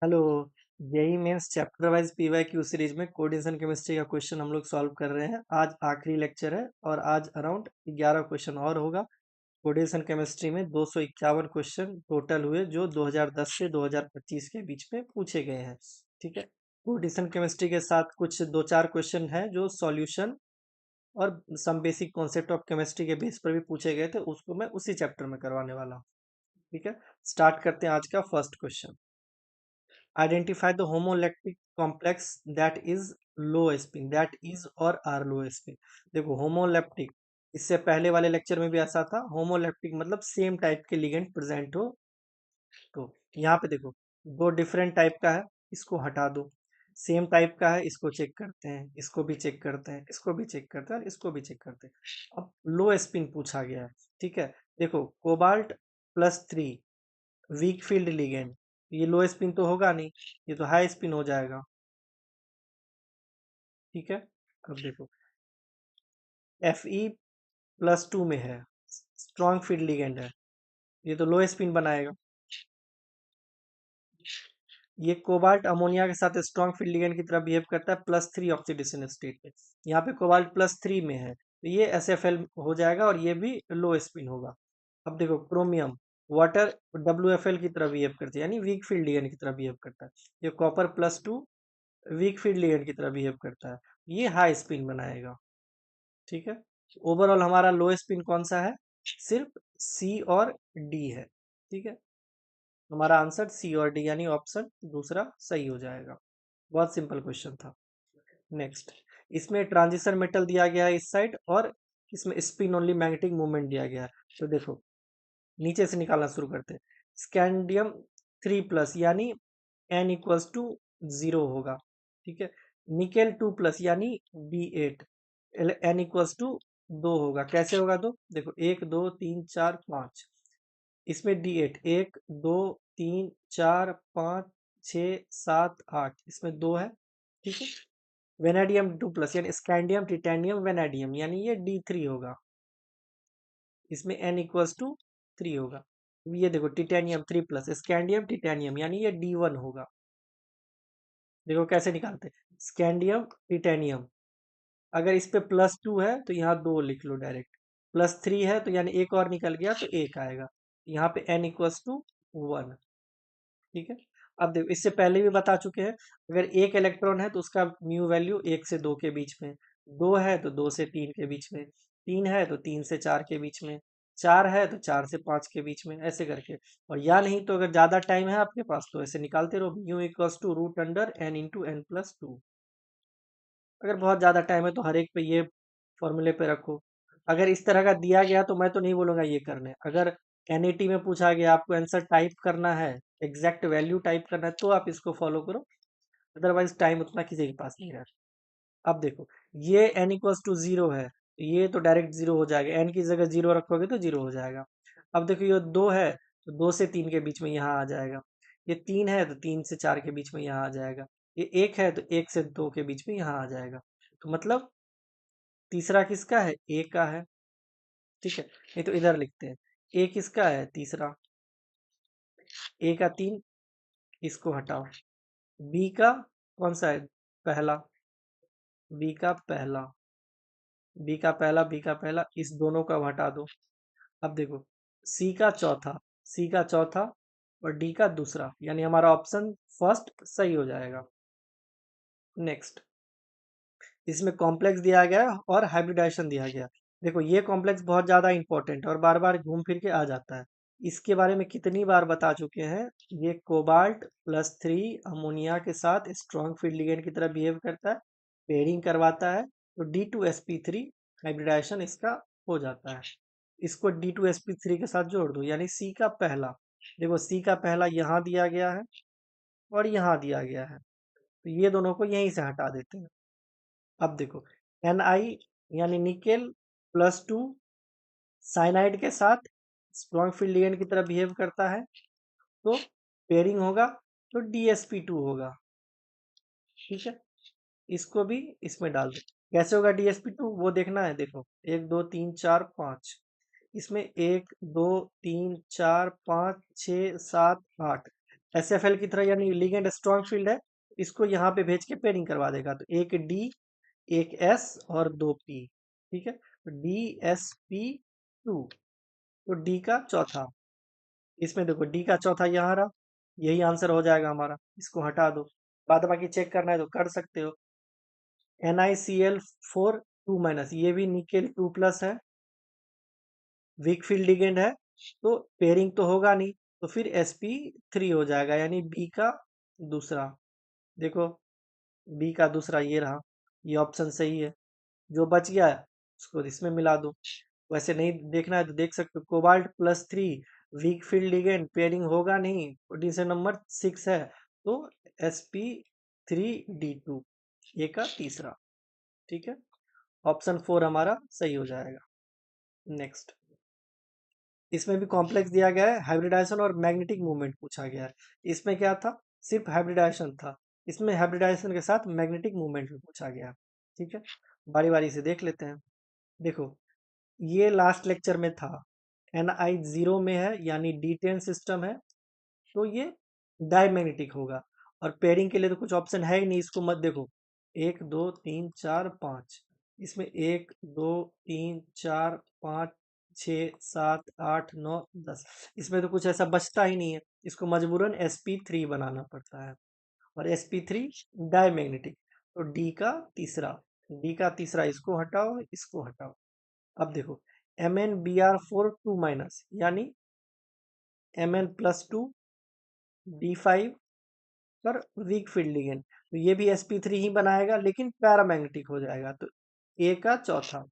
Hello. JEE mains chapter wise PYQ series में coordination chemistry का question हम लोग सॉल्व कर रहे हैं। आज आखिरी लेक्चर है और आज अराउंड 11 क्वेश्चन और होगा। कोऑर्डिनेशन केमिस्ट्री में 251 क्वेश्चन टोटल हुए जो 2010 से 2025 के बीच में पूछे गए हैं। ठीक है। कोऑर्डिनेशन केमिस्ट्री के साथ कुछ दो चार क्वेश्चन है जो सॉल्यूशन और some basic concept of chemistry के बेस पर भी पूछे गए थे, उसको मैं उसी चैप्टर में करवाने वाला हूँ। ठीक है। स्टार्ट करते हैं आज का first question. Identify the homoelectric complex that is low spin, that is और are low spin। देखो होमोलेप्टिक, इससे पहले वाले लेक्चर में भी ऐसा था। होमोलेप्टिक मतलब सेम टाइप के लिगेंड प्रेजेंट हो। तो यहाँ पे देखो दो डिफरेंट टाइप का है, इसको हटा दो। सेम टाइप का है, इसको चेक करते हैं, इसको भी चेक करते हैं, इसको भी चेक करते हैं और इसको भी चेक करते हैं। अब लो स्पिन पूछा गया है। ठीक है। देखो कोबाल्ट +3 वीक फील्ड लिगेंड, ये लो स्पिन तो होगा नहीं, ये तो हाई स्पिन हो जाएगा। ठीक है। अब देखो Fe+2 में है, स्ट्रॉन्ग फील्ड लिगेंड है, ये तो लो स्पिन बनाएगा। ये कोबाल्ट अमोनिया के साथ स्ट्रॉन्ग फील्ड लिगेंड की तरह बिहेव करता है +3 ऑक्सीडेशन स्टेट में। यहाँ पे कोबाल्ट +3 में है तो ये SFL हो जाएगा और ये भी लो स्पिन होगा। अब देखो क्रोमियम वाटर WFL की तरह बिहेव करती है, यानी वीक फील्ड लिगेंड की तरह बिहेव करता है। ये कॉपर +2 वीक फील्ड लिगेंड की तरह बिहेव करता है, ये हाई स्पिन बनाएगा। ठीक है। ओवरऑल हमारा लो स्पिन कौन सा है? सिर्फ सी और डी है। ठीक है। हमारा आंसर सी और डी यानी ऑप्शन दूसरा सही हो जाएगा। बहुत सिंपल क्वेश्चन था। नेक्स्ट, इसमें ट्रांजिशन मेटल दिया गया है इस साइड और इसमें स्पिन ओनली मैग्नेटिक मूवमेंट दिया गया है। तो देखो नीचे से निकालना शुरू करते हैं। स्कैंडियम 3+ यानी n=0 होगा। ठीक है। निकेल 2+ यानी B8 n=2 होगा। कैसे होगा? दो देखो 1 2 3 4 5, इसमें D8 1 2 3 4 5 6 7 8, इसमें 2 है। ठीक है। वेनेडियम 2+ यानी स्कैंडियम टिटेनियम वेनेडियम यानी ये D3 होगा, इसमें n=3 होगा। ये देखो टिटेनियम 3+ स्कैंडियम टिटेनियम यानी ये D1 होगा। देखो कैसे निकालते हैं, स्कैंडियम टिटेनियम, अगर इस पे +2 है तो यहाँ 2 लिख लो डायरेक्ट, +3 है तो यानी एक और निकल गया तो 1 आएगा। यहाँ पे n=1। ठीक है। अब देखो इससे पहले भी बता चुके हैं, अगर एक इलेक्ट्रॉन है तो उसका म्यू वैल्यू 1 से 2 के बीच में, 2 है तो 2 से 3 के बीच में, 3 है तो 3 से 4 के बीच में, 4 है तो 4 से 5 के बीच में, ऐसे करके। और या नहीं तो अगर ज्यादा टाइम है आपके पास तो ऐसे निकालते रहो, μ √n(n+2)। अगर बहुत ज्यादा टाइम है तो हर एक पे ये फॉर्मूले पे रखो। अगर इस तरह का दिया गया तो मैं तो नहीं बोलूंगा ये करने। अगर NAT में पूछा गया आपको आंसर टाइप करना है, एग्जैक्ट वैल्यू टाइप करना है तो आप इसको फॉलो करो, अदरवाइज टाइम उतना किसी के पास नहीं रहता। अब देखो ये n=0 है तो ये तो डायरेक्ट 0 हो जाएगा, n की जगह 0 रखोगे तो 0 हो जाएगा। अब देखो ये 2 है तो 2 से 3 के बीच में यहाँ आ जाएगा, ये 3 है तो 3 से 4 के बीच में यहाँ आ जाएगा, ये 1 है तो 1 से 2 के बीच में यहाँ आ जाएगा। तो मतलब तीसरा किसका है? ए का है। ठीक है। नहीं तो इधर लिखते हैं, ए किसका है? तीसरा। ए का 3, इसको हटाओ। बी का कौन सा है? पहला। बी का पहला, बी का पहला, बी का पहला, इस दोनों का हटा दो। अब देखो सी का चौथा, सी का चौथा और डी का दूसरा, यानी हमारा ऑप्शन फर्स्ट सही हो जाएगा। नेक्स्ट, इसमें कॉम्प्लेक्स दिया गया और हाइब्रिडाइजेशन दिया गया। देखो ये कॉम्प्लेक्स बहुत ज्यादा इंपॉर्टेंट है और बार बार घूम फिर के आ जाता है। इसके बारे में कितनी बार बता चुके हैं। ये कोबाल्ट +3 अमोनिया के साथ स्ट्रॉन्ग फील्ड लिगेंड की तरह बिहेव करता है, पेयरिंग करवाता है तो D2sp3 हाइब्रिडाइजेशन इसका हो जाता है। इसको D2sp3 के साथ जोड़ दो, यानी सी का पहला। देखो सी का पहला यहाँ दिया गया है और यहाँ दिया गया है, तो ये दोनों को यहीं से हटा देते हैं। अब देखो Ni यानी निकेल +2 साइनाइड के साथ स्ट्रॉन्ग फील्ड लिगेंड की तरह बिहेव करता है तो पेयरिंग होगा तो DsP2 होगा। ठीक है। इसको भी इसमें डाल दो। कैसे होगा DsP2 वो देखना है। देखो 1 2 3 4 5, इसमें 1 2 3 4 5 6 7 8, SFL की तरह, यानी लिगेंड स्ट्रॉन्ग फील्ड है, इसको यहाँ पे भेज के पेयरिंग करवा देगा। तो एक डी, एक एस और दो पी, ठीक है। तो DsP2, तो डी का चौथा, इसमें देखो डी का चौथा यहाँ रहा, यही आंसर हो जाएगा हमारा। इसको हटा दो, बाद बाकी चेक करना है तो कर सकते हो। NiCl4 2-, ये भी निकेल 2+ है, वीक फील्ड लिगेंड है, तो पेयरिंग तो होगा नहीं, तो फिर sp3 हो जाएगा, यानी बी का दूसरा। देखो बी का दूसरा ये रहा, ये ऑप्शन सही है। जो बच गया है उसको इसमें मिला दो। वैसे नहीं देखना है तो देख सकते हो, कोबाल्ट+3 वीक फील्ड लिगेंड, पेयरिंग होगा नहीं, पोटेंशियल नंबर 6 है, तो sp3d2, ये का तीसरा, ठीक है। ऑप्शन 4 हमारा सही हो जाएगा। नेक्स्ट, इसमें भी कॉम्प्लेक्स दिया गया है, हाइब्रिडाइजेशन और मैग्नेटिक मूवमेंट पूछा गया है। इसमें क्या था, सिर्फ हाइब्रिडाइजेशन था, इसमें हाइब्रिडाइजेशन के साथ मैग्नेटिक मूवमेंट भी पूछा गया है, ठीक है। बारी बारी से देख लेते हैं। देखो ये लास्ट लेक्चर में था, Ni 0 में है, यानी D10 सिस्टम है, तो ये डायमैग्नेटिक होगा। और पेयरिंग के लिए तो कुछ ऑप्शन है ही नहीं, इसको मत देखो। 1 2 3 4 5, इसमें 1 2 3 4 5 6 7 8 9 10, इसमें तो कुछ ऐसा बचता ही नहीं है, इसको मजबूरन sp3 बनाना पड़ता है। और sp3 डायमैग्नेटिक, तो डी का तीसरा, इसको हटाओ, इसको हटाओ। अब देखो MnBr4 2-, यानी Mn+2 D5 पर वीक फील्ड लिगेंड, तो ये भी sp3 ही बनाएगा, लेकिन पैरामैग्नेटिक हो जाएगा। तो ए का चौथा,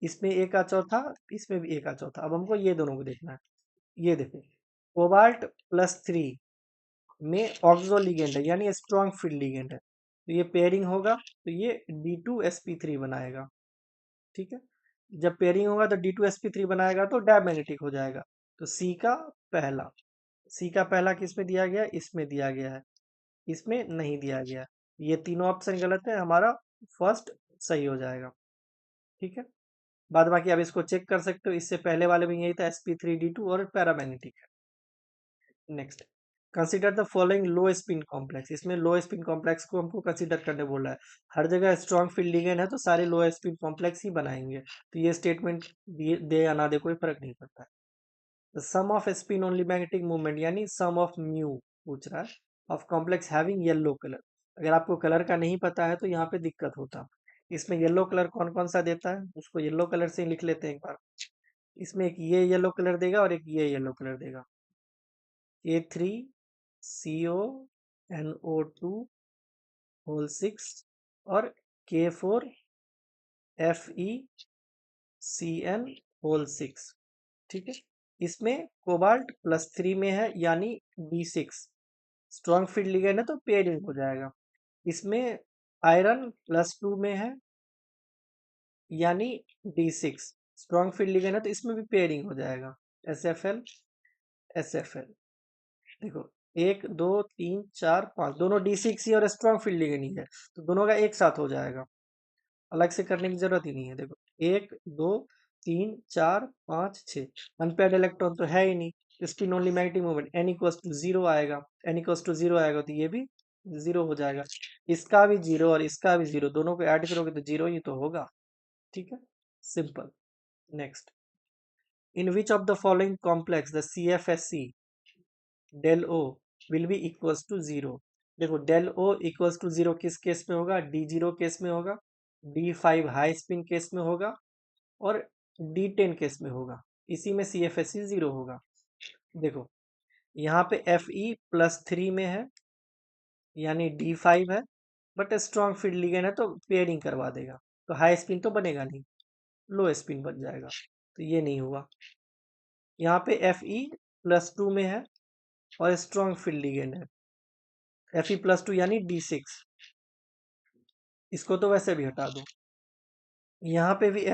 इसमें ए का चौथा, इसमें भी ए का चौथा। अब हमको ये दोनों को देखना है। ये देखो कोबाल्ट+3 में ऑक्सो लिगेंड है, यानी स्ट्रॉन्ग फील्ड लिगेंड है, तो ये पेयरिंग होगा, तो ये D2sp3 बनाएगा, ठीक है। जब पेयरिंग होगा तो D2sp3 बनाएगा, तो डायमैग्नेटिक हो जाएगा। तो सी का पहला किस में दिया गया है, इसमें दिया गया है, इसमें नहीं दिया गया है। ये तीनों ऑप्शन गलत है, हमारा फर्स्ट सही हो जाएगा, ठीक है। बाद बाकी अब इसको चेक कर सकते हो, इससे पहले वाले में यही था sp3d2 और पैरामैग्नेटिक है। Next, consider the following low spin complex, इसमें लो स्पिन कॉम्प्लेक्स को हमको कंसीडर करने बोल रहा है। हर जगह स्ट्रॉन्ग फील्ड लिगेंड है, तो सारे लो स्पिन कॉम्प्लेक्स ही बनाएंगे, तो ये स्टेटमेंट दे या ना दे कोई फर्क नहीं पड़ता है। Sum of spin only magnetic movement, यानी सम ऑफ म्यू पूछ रहा है, of complex having yellow colour. अगर आपको कलर का नहीं पता है तो यहाँ पे दिक्कत होता। इसमें येलो कलर कौन कौन सा देता है, उसको येलो कलर से ही लिख लेते हैं एक बार। इसमें एक ये येलो कलर देगा और एक ये येलो कलर देगा, K3CONO2 6 और K4FeCN6, ठीक है। इसमें कोबाल्ट+3 में है, यानी D6 स्ट्रॉन्ग फील्ड लिगेंड है, तो पेयरिंग हो जाएगा। इसमें आयरन+2 में है, यानी D6 स्ट्रॉन्ग फील्ड लिगेंड है, तो इसमें भी पेयरिंग हो जाएगा, SFL SFL। देखो 1 2 3 4 5, दोनों D6 ही और स्ट्रॉन्ग फील्ड लिगेंड ही है, तो दोनों का एक साथ हो जाएगा, अलग से करने की जरूरत ही नहीं है। देखो 1 2 3 4 5 6, अनपेयर्ड इलेक्ट्रॉन तो है ही नहीं, spin only magnetic moment n=0 आएगा, n=0 आएगा, तो ये भी 0 हो जाएगा। इसका भी 0 और इसका भी 0, दोनों को ऐड करोगे तो 0 ही तो होगा, ठीक है, simple. Next, in which of the following complex the CFSC del O will be equals to 0। देखो डेल ओ इक्वल्स टू 0 किस केस में होगा, D0 केस में होगा, D5 हाई स्पिन केस में होगा, और D10 केस में होगा। इसी में CFSC 0 होगा। देखो यहाँ पे Fe+3 में है, यानी D5 है, बट स्ट्रॉन्ग फील्ड लिगेंड है, तो पेयरिंग करवा देगा, तो हाई स्पिन तो बनेगा नहीं, लो स्पिन बन जाएगा, तो ये नहीं हुआ। यहाँ पे Fe+2 में है और स्ट्रॉन्ग फील्ड लिगेंड है, Fe+2 यानी D6, इसको तो वैसे भी हटा दो। यहाँ पे भी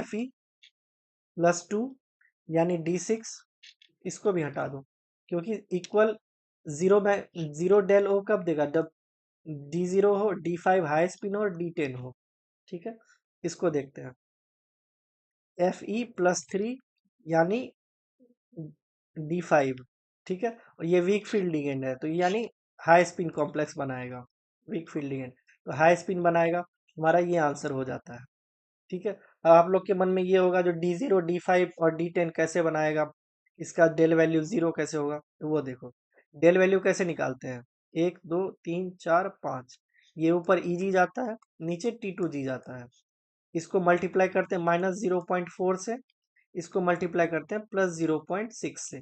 Fe+2 यानी D6, इसको भी हटा दो, क्योंकि इक्वल 0 में 0 डेल ओ कब देगा, जब D0 हो, D5 हाई स्पिन हो और D10 हो, ठीक है। इसको देखते हैं, Fe+3 यानी D5, ठीक है, और ये वीक फील्ड लिगेंड है, तो यानी हाई स्पिन कॉम्प्लेक्स बनाएगा, वीक फील्ड लिगेंड, तो हाई स्पिन बनाएगा, हमारा ये आंसर हो जाता है। ठीक है, अब आप लोग के मन में ये होगा जो D0 D5 और D10 कैसे बनाएगा, इसका डेल वैल्यू जीरो कैसे होगा, तो वो देखो डेल वैल्यू कैसे निकालते हैं, 1 2 3 4 5, ये ऊपर EG जाता है, नीचे T2G जाता है, इसको मल्टीप्लाई करते हैं -0.4 से, इसको मल्टीप्लाई करते हैं +0.6 से।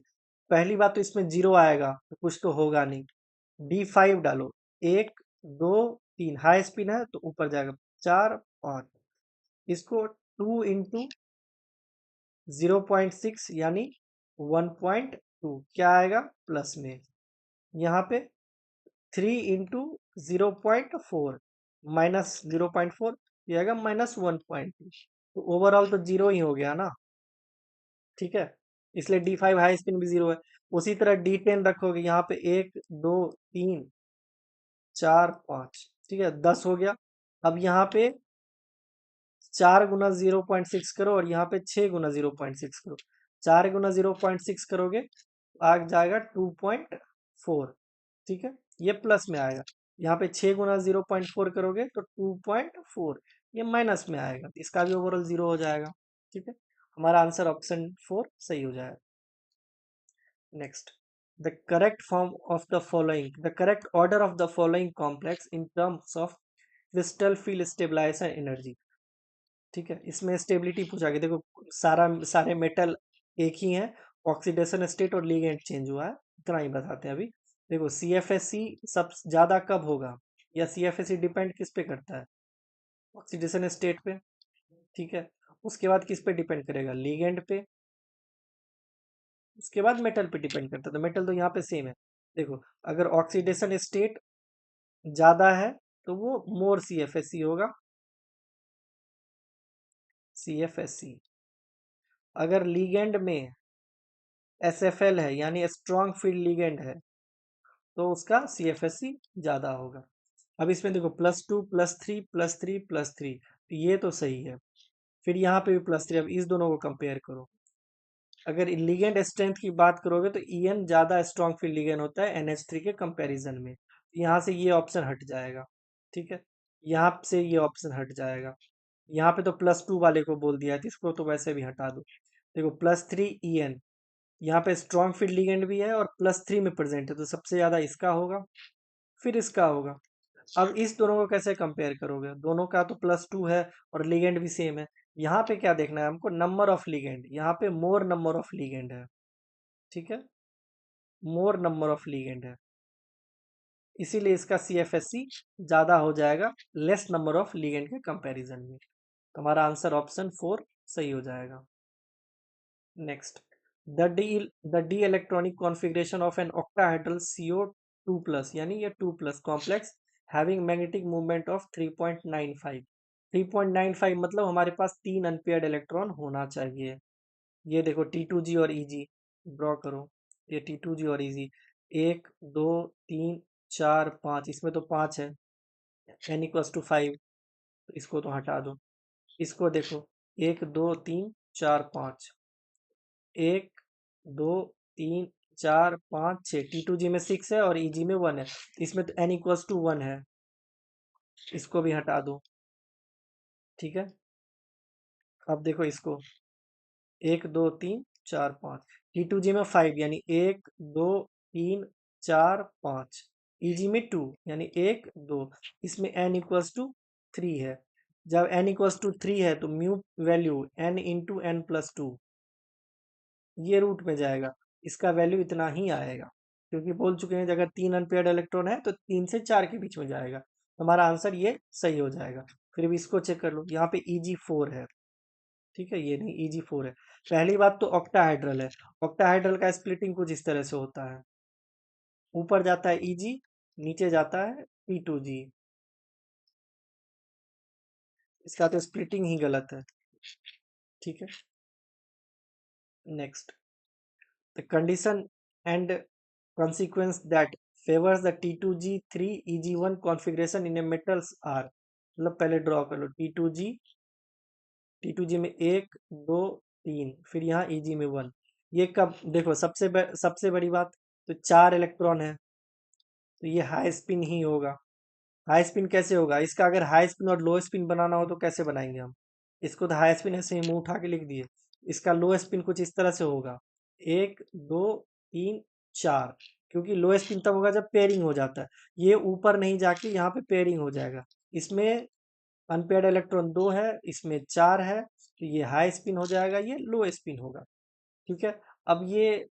पहली बात तो इसमें जीरो आएगा तो कुछ तो होगा नहीं, D5 डालो, 1 2 3, हाई स्पिन है तो ऊपर जाएगा, 4 5, इसको 2 × 0.6 यानी 1.2 क्या आएगा प्लस में, यहाँ पे 3 × 0.4 -0.4, ये आएगा -1.2, तो ओवरऑल तो जीरो ही हो गया ना। ठीक है, इसलिए D5 हाई स्पिन भी जीरो है। उसी तरह D10 रखोगे, यहाँ पे 1 2 3 4 5, ठीक है 10 हो गया। अब यहाँ पे 4 × 0.6 करो और यहाँ पे 6 × 0.6 करो, 4 × 0.6 करोगे आ जाएगा 2.4, ठीक है ये प्लस में आएगा। यहाँ पे 6 × 0.4 करोगे तो 2.4, ये माइनस में आएगा, इसका भी ओवरऑल जीरो हो जाएगा। ठीक है, हमारा आंसर ऑप्शन 4 सही हो जाएगा। Next, the correct form of the following, the correct order of the following complex in terms of crystal field stabiliser energy. ठीक है, इसमें स्टेबिलिटी पूछा गया, देखो सारे मेटल एक ही हैं, ऑक्सीडेशन स्टेट और लिगेंड चेंज हुआ है, इतना ही बताते हैं अभी। देखो CFSC सब ज्यादा कब होगा, या CFSC डिपेंड किस पे करता है, ऑक्सीडेशन स्टेट पे। ठीक है, उसके बाद किस पे डिपेंड करेगा, लिगेंड पे, उसके बाद मेटल पे डिपेंड करता है, तो मेटल तो यहाँ पे सेम है। देखो अगर ऑक्सीडेशन स्टेट ज्यादा है तो वो मोर CFSC होगा, CFSC। अगर लिगेंड में SFL है यानी स्ट्रॉन्ग फील्ड लिगेंड है तो उसका CFSC ज्यादा होगा। अब इसमें देखो +2 +3 +3 +3, तो ये तो सही है, फिर यहाँ पे भी +3, अब इस दोनों को कंपेयर करो। अगर लिगेंड स्ट्रेंथ की बात करोगे तो EN ज्यादा स्ट्रॉन्ग फील्ड लिगेंड होता है NH3 के कंपैरिजन में, यहाँ से ये ऑप्शन हट जाएगा। ठीक है, यहाँ से ये ऑप्शन हट जाएगा, यहाँ पे तो +2 वाले को बोल दिया है, तो इसको तो वैसे भी हटा दो। देखो +3 EN, यहाँ पे स्ट्रॉन्ग फील्ड लिगेंड भी है और +3 में प्रेजेंट है, तो सबसे ज्यादा इसका होगा, फिर इसका होगा। अब इस दोनों को कैसे कंपेयर करोगे, दोनों का तो +2 है और लिगेंड भी सेम है। यहाँ पे क्या देखना है हमको, नंबर ऑफ लिगेंड, यहाँ पे मोर नंबर ऑफ लिगेंड है। ठीक है, मोर नंबर ऑफ लिगेंड है, इसीलिए इसका CFSC ज्यादा हो जाएगा लेस नंबर ऑफ लिगेंड के कंपैरिजन में। तो हमारा आंसर ऑप्शन 4 सही हो जाएगा। Next, the D electronic configuration of an octahedral CO2+ यानी ये 2+ complex having magnetic movement of 3.95, 3.95 मतलब हमारे पास 3 अनपेयर्ड इलेक्ट्रॉन होना चाहिए। ये देखो T2G और EG ड्रॉ करो, ये T2G और EG 1 2 3 4 5, इसमें तो 5 है, n = 5, तो इसको तो हटा दो। इसको देखो 1 2 3 4 5, 1 2 3 4 5 6, T2G में 6 है और EG में 1 है, इसमें तो n = 1 है, इसको भी हटा दो। ठीक है, अब देखो इसको 1 2 3 4 5, T2G में 5 यानी 1 2 3 4 5, EG में 2 यानी 1 2, इसमें n = 3 है। जब n = 3 है तो म्यू वैल्यू n × n+2 ये रूट में जाएगा, इसका वैल्यू इतना ही आएगा, क्योंकि बोल चुके हैं कि अगर 3 अनपेयर्ड इलेक्ट्रॉन है तो 3 से 4 के बीच में जाएगा, हमारा आंसर ये सही हो जाएगा। फिर भी इसको चेक कर लो, यहाँ पे EG4 है। ठीक है, ये नहीं EG4 है। पहली बात तो ऑक्टाहाइड्रल है, ऑक्टाहाइड्रल का स्प्लिटिंग कुछ इस तरह से होता है, ऊपर जाता है EG, नीचे जाता है T2G, इसका तो स्प्लिटिंग ही गलत है। ठीक है, next, the condition and consequence that favors the T2G3 EG1 configuration in a metals are, मतलब पहले ड्रॉ कर लो T2G में 1 2 3, फिर यहाँ EG में 1, ये कब देखो सबसे बड़ी बात, तो 4 इलेक्ट्रॉन है, तो ये हाई स्पिन ही होगा। हाई स्पिन कैसे होगा, इसका अगर हाई स्पिन और लो स्पिन बनाना हो तो कैसे बनाएंगे हम? इसको तो हाई स्पिन ऐसे ही मुंह उठा के लिख दिए। इसका लो स्पिन कुछ इस तरह से होगा, 1 2 3 4, क्योंकि लो स्पिन तब होगा जब पेयरिंग हो जाता है। ये ऊपर नहीं जाके यहाँ पे पेयरिंग हो जाएगा। इसमें अनपेयर्ड इलेक्ट्रॉन 2 है, इसमें 4 है, तो ये हाई स्पिन हो जाएगा, ये लो स्पिन होगा। ठीक है। अब ये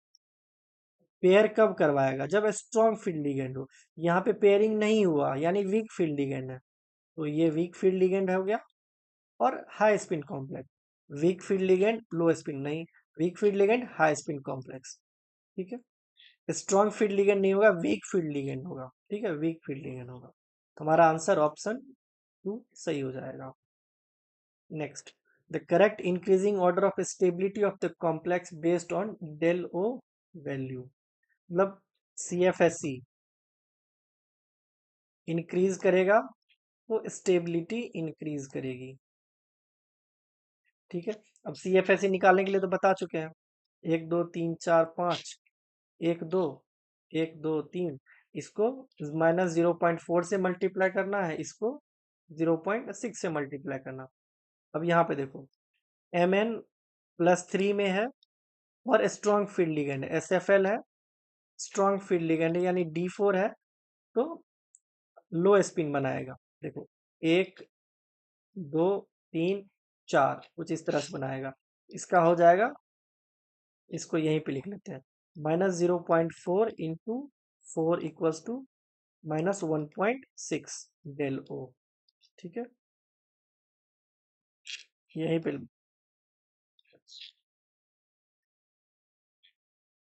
पेयर कब करवाएगा? जब स्ट्रॉन्ग फील्ड लिगेंड हो। यहाँ पे पेयरिंग नहीं हुआ, यानी वीक फील्ड लिगेंड है, तो ये वीक फील्ड लिगेंड हो गया। और high spin complex, weak field ligand low spin नहीं, weak field ligand high spin complex. ठीक है। स्ट्रॉन्ग फील्ड लिगेंड नहीं होगा, वीक फील्ड लिगेंड होगा। ठीक है, वीक फील्ड लिगेंड होगा। तो हमारा आंसर ऑप्शन 2 सही हो जाएगा। Next, the correct increasing order of stability of the complex based on del O value. मतलब CFSE इंक्रीज करेगा तो स्टेबिलिटी इंक्रीज करेगी। ठीक है। अब CFSE निकालने के लिए तो बता चुके हैं, 1 2 3 4 5, 1 2 1 2 3, इसको -0.4 से मल्टीप्लाई करना है, इसको 0.6 से मल्टीप्लाई करना। अब यहाँ पे देखो, Mn+3 में है और स्ट्रॉन्ग फील्ड लिगेंड SFL है, स्ट्रॉन्ग फील्ड लिगेंड यानी D4 है, तो लो स्पिन बनाएगा। देखो, 1 2 3 4 कुछ इस तरह से बनाएगा। इसका हो जाएगा, इसको यहीं पे लिख लेते हैं, -0.4 into 4 equals to -1.6 del O. ठीक है, यहीं पे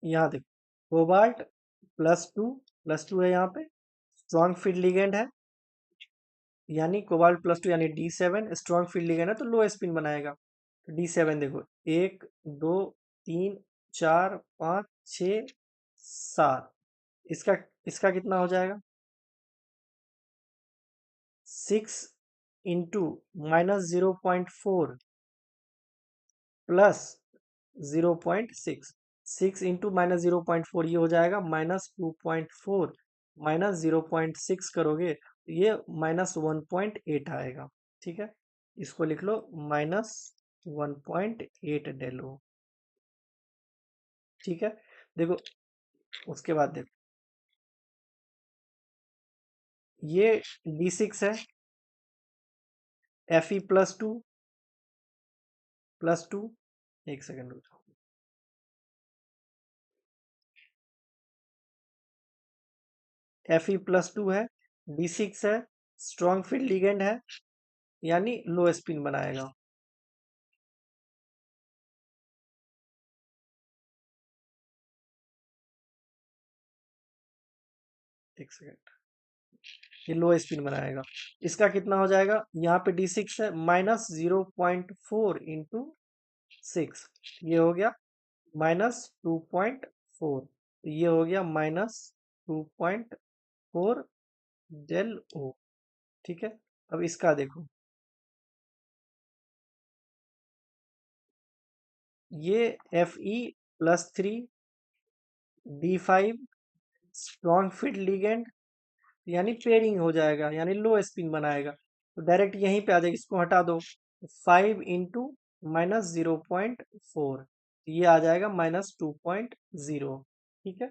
यहाँ देखो, कोबाल्ट+2 है, यहाँ पे स्ट्रॉन्ग फील्ड लिगेंड है, यानी कोबाल्ट+2 यानी D7 स्ट्रॉन्ग फील्ड लिगेंड है, तो लो स्पिन बनाएगा। तो D7 देखो, 1 2 3 4 5 6 7, इसका इसका कितना हो जाएगा? 6 इंटू -0.4 प्लस 0.6, 6 इंटू -0.4 ये हो जाएगा -2.4, -0.6 करोगे तो ये -1.8 आएगा। ठीक है, इसको लिख लो -1.8 डेलो। ठीक है, देखो उसके बाद देखो, ये D6 है, Fe+2+2, एक सेकेंड रुको, Fe+2 है, D6 है, स्ट्रॉन्ग फील्ड लिगेंड है, यानी लो स्पिन बनाएगा। एक सेकेंड, ये लो स्पिन बनाएगा। इसका कितना हो जाएगा? यहाँ पे D6 है, -0.4 इंटू 6, ये हो गया -2.4, ये हो गया -2.4 डेल ओ। ठीक है, अब इसका देखो, ये Fe+3 D5 strong field ligand, यानी पेयरिंग हो जाएगा, यानी लो स्पिन बनाएगा, तो डायरेक्ट यहीं पे आ जाएगा, इसको हटा दो, 5 इंटू -0.4, ये आ जाएगा -2.0। ठीक है,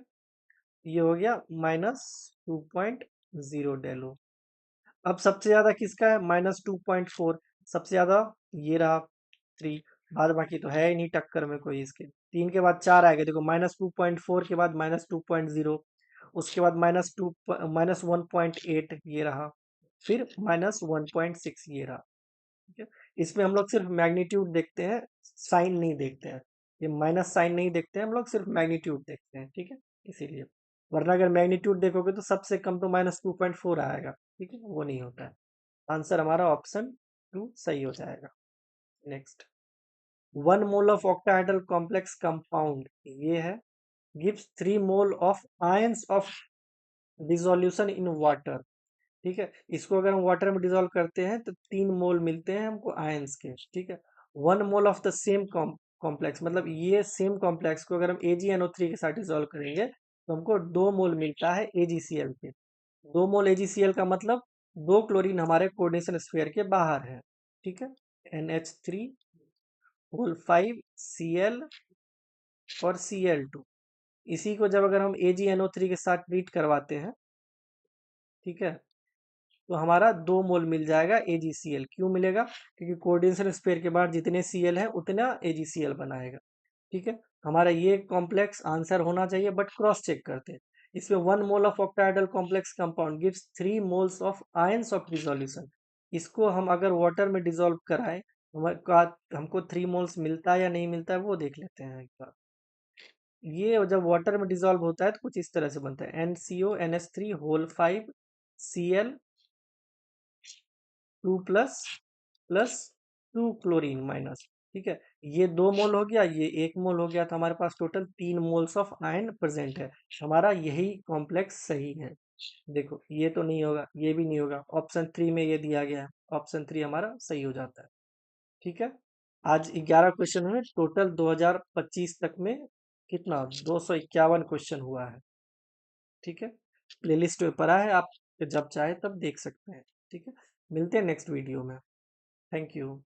ये हो गया -2.0 डेलो। अब सबसे ज्यादा किसका है? -2.4, सबसे ज्यादा ये रहा 3, बाद बाकी तो है ही नहीं टक्कर में कोई इसके। 3 के बाद 4 आएगा, देखो -2.4 के बाद -2.0, उसके बाद -1.8 ये रहा, फिर -1.6 ये रहा। ठीक है, इसमें हम लोग सिर्फ मैग्नीट्यूड देखते हैं, साइन नहीं देखते हैं, ये माइनस साइन नहीं देखते हैं हम लोग, सिर्फ मैग्नीट्यूड देखते हैं। ठीक है, इसीलिए, वरना अगर मैग्नीट्यूड देखोगे तो सबसे कम तो -2.4 आएगा। ठीक है, वो नहीं होता है। आंसर हमारा ऑप्शन 2 सही हो जाएगा। Next, 1 mole of octahedral complex compound ये है, gives 3 mole of ions of dissolution in water. ठीक है, इसको अगर हम वाटर में डिजोल्व करते हैं तो 3 मोल मिलते हैं हमको आयंस के। ठीक है, 1 mole of the same complex, मतलब ये सेम कॉम्प्लेक्स को अगर हम AgNO3 के साथ डिजोल्व करेंगे तो हमको 2 मोल मिलता है AgCl के। 2 मोल AgCl का मतलब 2 क्लोरीन हमारे कोऑर्डिनेशन स्फीयर के बाहर है। ठीक है, NH3 होल 5 Cl और Cl2। इसी को जब अगर हम AgNO3 के साथ ट्रीट करवाते हैं, ठीक है, तो हमारा 2 मोल मिल जाएगा AgCl। क्यों मिलेगा? क्योंकि कोऑर्डिनेशन स्फीयर के बाहर जितने Cl है उतना AgCl बनाएगा। ठीक है, हमारा ये कॉम्प्लेक्स आंसर होना चाहिए, बट क्रॉस चेक करते हैं। इसमें 1 mole of ऑक्टाइडल complex compound gives 3 moles of ions of dissolution. इसको हम अगर वाटर में डिसॉल्व कराएं, हमको 3 मोल्स मिलता है या नहीं मिलता है वो देख लेते हैं एक बार। ये जब वाटर में डिसॉल्व होता है तो कुछ इस तरह से बनता है, NCO NH3 whole 5 Cl 2 plus plus 2 chlorine minus. ठीक है, ये 2 मोल हो गया, ये 1 मोल हो गया, तो हमारे पास total 3 moles of ion present है। हमारा यही कॉम्प्लेक्स सही है। देखो ये तो नहीं होगा, ये भी नहीं होगा, ऑप्शन 3 में ये दिया गया है, ऑप्शन 3 हमारा सही हो जाता है। ठीक है, आज 11 क्वेश्चन हुए टोटल। 2025 तक में कितना 251 क्वेश्चन हुआ है। ठीक है, प्लेलिस्ट में पड़ा है, आप जब चाहे तब देख सकते हैं। ठीक है, मिलते हैं नेक्स्ट वीडियो में। Thank you.